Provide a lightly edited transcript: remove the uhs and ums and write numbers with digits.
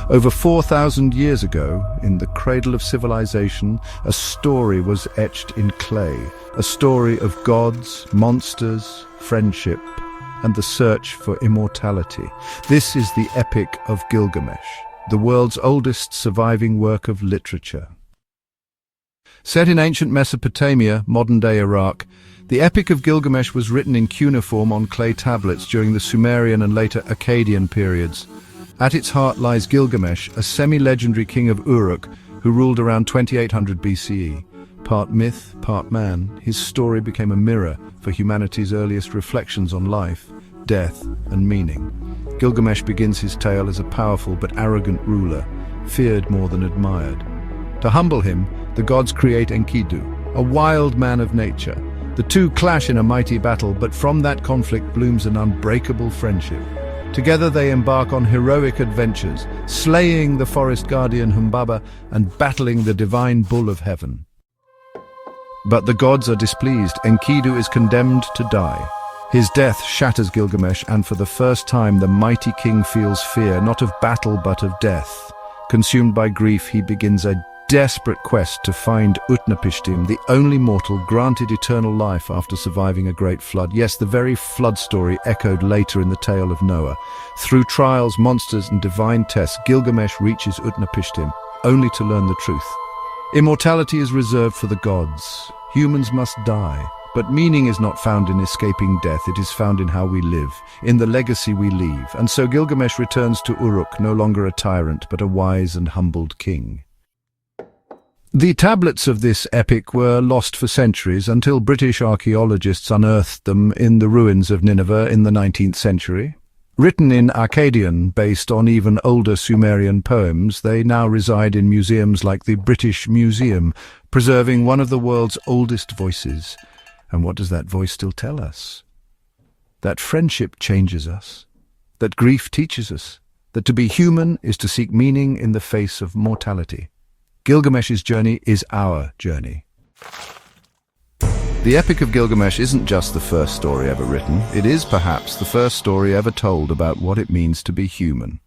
Over 4,000 years ago, in the cradle of civilization, a story was etched in clay, a story of gods, monsters, friendship, and the search for immortality. This is the Epic of Gilgamesh, the world's oldest surviving work of literature. Set in ancient Mesopotamia, modern-day Iraq, the Epic of Gilgamesh was written in cuneiform on clay tablets during the Sumerian and later Akkadian periods. At its heart lies Gilgamesh, a semi-legendary king of Uruk who ruled around 2800 BCE. Part myth, part man, his story became a mirror for humanity's earliest reflections on life, death, and meaning. Gilgamesh begins his tale as a powerful but arrogant ruler, feared more than admired. To humble him, the gods create Enkidu, a wild man of nature. The two clash in a mighty battle, but from that conflict blooms an unbreakable friendship. Together they embark on heroic adventures, slaying the forest guardian Humbaba and battling the divine bull of heaven. But the gods are displeased. Enkidu is condemned to die. His death shatters Gilgamesh, and for the first time the mighty king feels fear, not of battle but of death. Consumed by grief, he begins a desperate quest to find Utnapishtim, the only mortal granted eternal life after surviving a great flood. Yes, the very flood story echoed later in the tale of Noah. Through trials, monsters, and divine tests, Gilgamesh reaches Utnapishtim, only to learn the truth. Immortality is reserved for the gods. Humans must die. But meaning is not found in escaping death, it is found in how we live, in the legacy we leave. And so Gilgamesh returns to Uruk, no longer a tyrant, but a wise and humbled king. The tablets of this epic were lost for centuries until British archaeologists unearthed them in the ruins of Nineveh in the 19th century. Written in Akkadian, based on even older Sumerian poems, they now reside in museums like the British Museum, preserving one of the world's oldest voices. And what does that voice still tell us? That friendship changes us, that grief teaches us, that to be human is to seek meaning in the face of mortality. Gilgamesh's journey is our journey. The Epic of Gilgamesh isn't just the first story ever written, it is perhaps the first story ever told about what it means to be human.